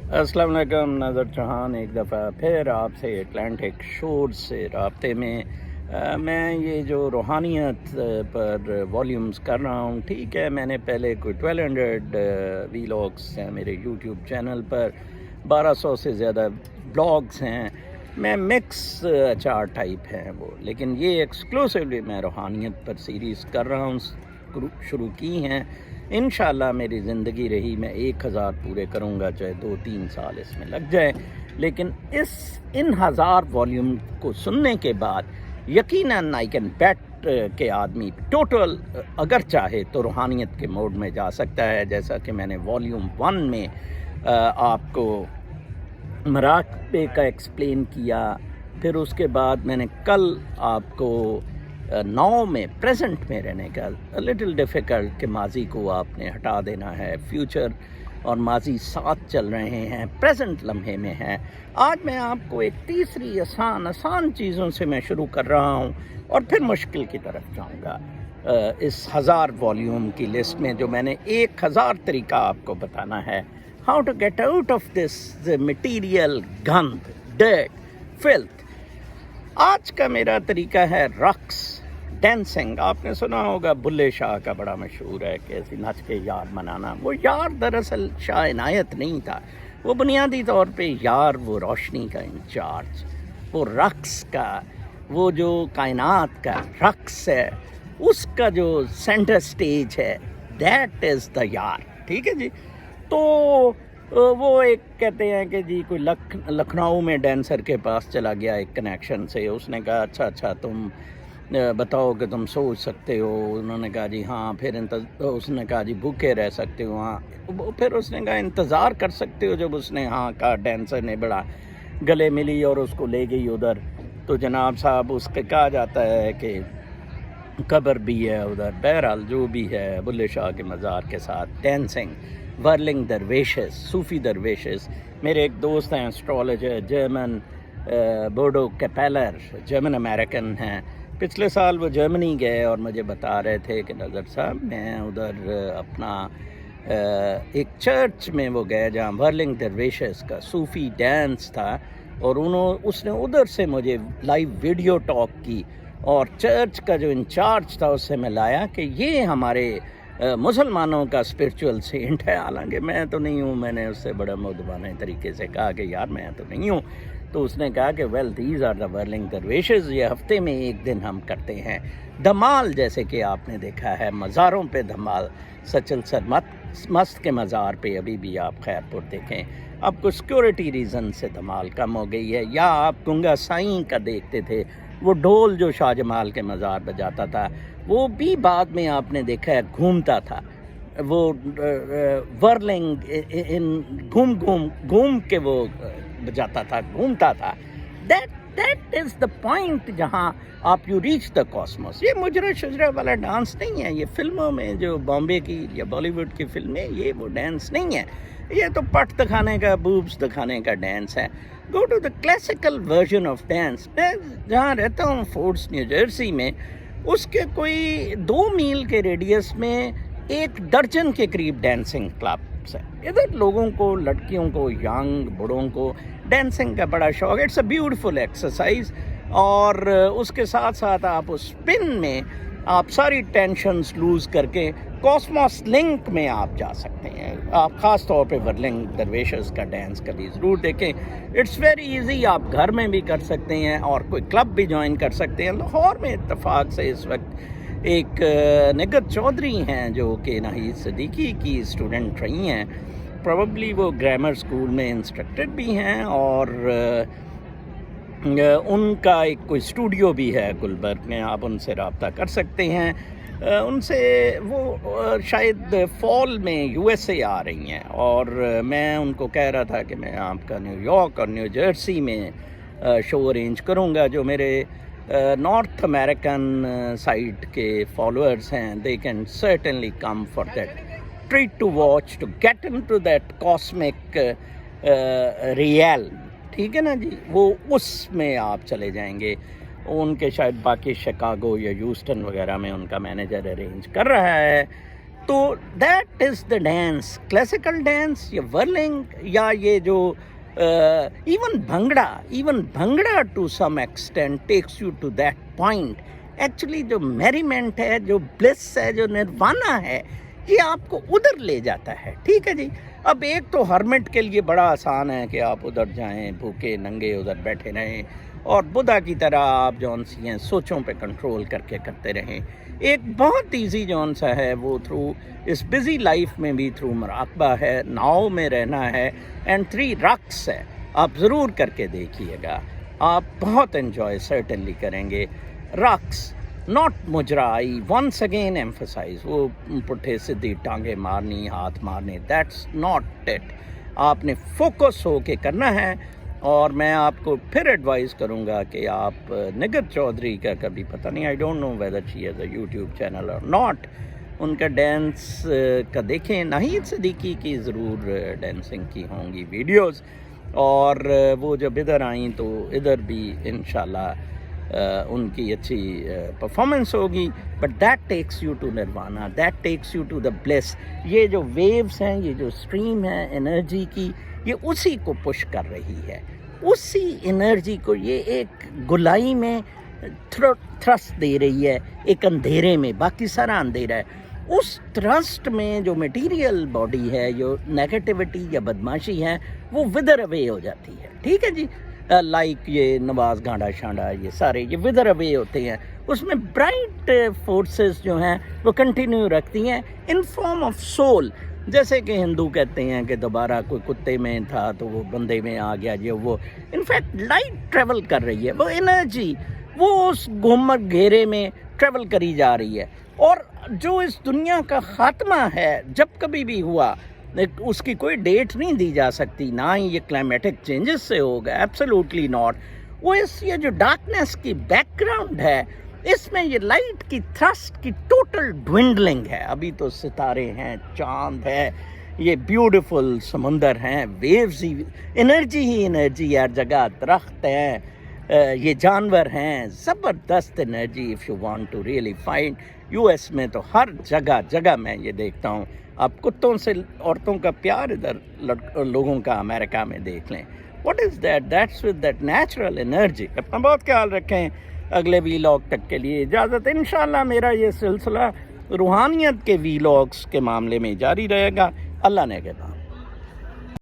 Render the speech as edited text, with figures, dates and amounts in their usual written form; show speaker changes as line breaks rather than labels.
अस्सलाम वालेकुम। नज़र चौहान एक दफ़ा फिर आपसे अटलांटिक शोर से राब्ते में। मैं ये जो रूहानियत पर वॉल्यूम्स कर रहा हूँ, ठीक है, मैंने पहले कोई 1200 वीलॉग्स हैं मेरे यूट्यूब चैनल पर, 1200 से ज़्यादा ब्लॉग्स हैं। मैं मिक्स चार टाइप हैं वो, लेकिन ये एक्सक्लूसिवली मैं रूहानियत पर सीरीज़ कर रहा हूँ, शुरू की हैं। इंशाल्लाह मेरी ज़िंदगी रही मैं 1000 पूरे करूँगा, चाहे 2-3 साल इसमें लग जाए, लेकिन इन 1000 वॉल्यूम को सुनने के बाद यकीनन आई कैन बेट के आदमी टोटल अगर चाहे तो रूहानियत के मोड में जा सकता है। जैसा कि मैंने वॉल्यूम 1 में आपको मराक़बे का एक्सप्लेन किया, फिर उसके बाद मैंने कल आपको 9 में प्रेजेंट में रहने का लिटिल डिफ़िकल्ट कि माजी को आपने हटा देना है, फ्यूचर और माजी साथ चल रहे हैं, प्रेजेंट लम्हे में है। आज मैं आपको एक तीसरी आसान चीज़ों से मैं शुरू कर रहा हूँ और फिर मुश्किल की तरफ जाऊँगा। इस 1000 वॉल्यूम की लिस्ट में जो मैंने 1000 तरीका आपको बताना है, how to get out of this material, गंद, डर्ट, फिल्थ। आज का मेरा तरीका है रक्स, डांसिंग। आपने सुना होगा बुल्ले शाह का बड़ा मशहूर है कि ऐसे नच के यार मनाना। वो यार दरअसल शाह इनायत नहीं था, वो बुनियादी तौर पे यार वो रोशनी का इंचार्ज, वो रक्स का, वो जो कायनात का रक्स है, उसका जो सेंटर स्टेज है, दैट इज़ द यार। ठीक है जी। तो वो एक कहते हैं कि जी कोई लखनऊ में डांसर के पास चला गया एक कनेक्शन से, उसने कहा अच्छा तुम बताओ कि तुम सोच सकते हो। उन्होंने कहा जी हाँ। फिर उसने कहा जी भूखे रह सकते हो, हाँ। फिर उसने कहा इंतज़ार कर सकते हो। जब उसने हाँ कहा, डांसर ने बड़ा गले मिली और उसको ले गई उधर। तो जनाब साहब उसके कहा जाता है कि कब्र भी है उधर। बहरहाल जो भी है, बुल्ले शाह के मज़ार के साथ डांसिंग, वर्लिंग दरवेशेस, सूफ़ी दरवेशेस। मेरे एक दोस्त हैं astrologer, German Bodo Kappeler, German American हैं। पिछले साल वो जर्मनी गए और मुझे बता रहे थे कि नज़र साहब मैं उधर अपना एक चर्च में वो गए जहाँ वर्लिंग दरवेशेस का सूफ़ी डांस था, और उसने उधर से मुझे लाइव वीडियो टॉक की, और चर्च का जो इंचार्ज था उससे मैं लाया कि ये हमारे मुसलमानों का स्पिरिचुअल सेंट है। हालांकि मैं तो नहीं हूँ, मैंने उससे बड़ा मुद्दबाने तरीके से कहा कि यार मैं तो नहीं हूँ। तो उसने कहा कि well these are the whirling dervishes, ये हफ्ते में एक दिन हम करते हैं धमाल। जैसे कि आपने देखा है मज़ारों पे धमाल, सचल मस्त के मज़ार पे अभी भी आप खैरपुर देखें, आपको सिक्योरिटी रीज़न से धमाल कम हो गई है। या आप गुंगा साईं का देखते थे, वो ढोल जो शाहजमाल के मज़ार बजाता था, वो भी बाद में आपने देखा है घूमता था। वो वर्लिंग इन घूम के वो बजाता था, घूमता था। दैट इज़ द पॉइंट जहाँ आप यू रीच द कॉस्मोस। ये मुजरा शुजरा वाला डांस नहीं है। ये फिल्मों में जो बॉम्बे की या बॉलीवुड की फिल्में, ये वो डांस नहीं है। ये तो पट दिखाने का, बूब्स दिखाने का डांस है। Go to the classical version of dance. मैं जहाँ रहता हूँ फोर्ट्स न्यू जर्सी में, उसके कोई 2 मील के रेडियस में 1 दर्जन के करीब डांसिंग क्लब्स है। इधर लोगों को, लड़कियों को, यंग बूढ़ों को डांसिंग का बड़ा शौक। It's a beautiful exercise. और उसके साथ साथ आप उस स्पिन में आप सारी टेंशन्स लूज़ करके कॉस्मोस लिंक में आप जा सकते हैं। आप ख़ास तौर पे वर्लिंग दरवेशेस का डांस कभी ज़रूर देखें। इट्स वेरी इजी, आप घर में भी कर सकते हैं और कोई क्लब भी ज्वाइन कर सकते हैं। लाहौर में इत्तेफाक से इस वक्त एक निगत चौधरी हैं जो कि नाहिद सिद्दीकी की स्टूडेंट रही हैं। प्रोबेबली वो ग्रामर स्कूल में इंस्ट्रक्टर भी हैं, और उनका एक कोई स्टूडियो भी है गुलबर्ग में। आप उनसे रब्ता कर सकते हैं। उनसे वो शायद फॉल में USA आ रही हैं, और मैं उनको कह रहा था कि मैं आपका न्यूयॉर्क और न्यू जर्सी में शो अरेंज करूंगा। जो मेरे नॉर्थ अमेरिकन साइड के फॉलोअर्स हैं, they can certainly come for that treat to watch, to get into that cosmic real. ठीक है ना जी। वो उसमें आप चले जाएंगे। उनके शायद बाकी शिकागो या ह्यूस्टन वगैरह में उनका मैनेजर अरेंज कर रहा है। تو that is the dance, classical dance یا ورلنگ یا یہ جو even bhangra to some extent takes you to that point. Actually جو میریمنٹ ہے، جو بلس ہے، جو نروانا ہے، یہ آپ کو ادھر لے جاتا ہے. ٹھیک ہے جی. اب ایک تو ہرمٹ کے لیے بڑا آسان ہے کہ آپ ادھر جائیں، بھوکے ننگے ادھر بیٹھے رہیں اور بدھا کی طرح آپ جون سی ہیں سوچوں پہ کنٹرول کر کے کرتے رہیں. ایک بہت ایزی جون سا ہے وہ تھرو اس بزی لائف میں بھی تھرو مراقبہ ہے، ناؤ میں رہنا ہے، اینڈ 3 رقص ہے. آپ ضرور کر کے دیکھیے گا، آپ بہت انجوائے سرٹنلی کریں گے. رقص ناٹ مجرائی، ونس اگین ایمفسائز، وہ پٹھے سدھی ٹانگیں مارنی، ہاتھ مارنے، دیٹس ناٹ اٹ. آپ نے فوکس ہو کے کرنا ہے. اور میں آپ کو پھر ایڈوائز کروں گا کہ آپ نگر چودھری کا کبھی پتہ نہیں، I don't know whether she has a YouTube channel اور ناٹ، ان کا ڈانس کا دیکھیں. ناہید صدیقی کی ضرور ڈانسنگ کی ہوں گی ویڈیوز، اور وہ جب ادھر آئیں تو ادھر بھی انشاءاللہ ان کی اچھی پرفارمنس ہوگی. But that takes you to nirvana, that takes you to the bliss. یہ جو ویوز ہیں، یہ جو اسٹریم ہے انرجی کی، یہ اسی کو پش کر رہی ہے. اسی انرجی کو یہ ایک گلائی میں تھرسٹ دے رہی ہے، ایک اندھیرے میں، باقی سارا اندھیرا ہے. اس تھرسٹ میں جو میٹیریل باڈی ہے، جو نیگیٹیوٹی یا بدماشی ہے، وہ ودر اوے ہو جاتی ہے. ٹھیک ہے جی. لائک یہ نواز گانڈا شانڈا، یہ سارے یہ ودر اوے ہوتے ہیں. اس میں برائٹ فورسز جو ہیں وہ کنٹینیو رکھتی ہیں ان فارم آف سول. جیسے کہ ہندو کہتے ہیں کہ دوبارہ کوئی کتے میں تھا تو وہ بندے میں آ گیا. یہ وہ انفیکٹ لائٹ ٹریول کر رہی ہے، وہ انرجی وہ اس گھومر گھیرے میں ٹریول کری جا رہی ہے. اور جو اس دنیا کا خاتمہ ہے جب کبھی بھی ہوا، اس کی کوئی ڈیٹ نہیں دی جا سکتی، نہ ہی یہ کلائمیٹک چینجز سے ہوگا، ایبسلیوٹلی ناٹ. وہ یہ جو ڈارکنیس کی بیک گراؤنڈ ہے، اس میں یہ لائٹ کی تھرسٹ کی ٹوٹل ڈوینڈلنگ ہے. ابھی تو ستارے ہیں، چاند ہے، یہ بیوٹیفل سمندر ہیں، ویوز ہی انرجی ہی انرجی، ہر جگہ درخت ہیں، یہ جانور ہیں، زبردست energy. If you want to really find U S میں تو ہر جگہ میں یہ دیکھتا ہوں. آپ کتوں سے عورتوں کا پیار ادھر لوگوں کا امریکہ میں دیکھ لیں. What is that? That's with that natural energy. اپنا بہت خیال رکھیں. اگلے ویلاگ تک کے لیے اجازت. انشاءاللہ میرا یہ سلسلہ روحانیت کے ویلاگس کے معاملے میں جاری رہے گا. اللہ نے کے بعد.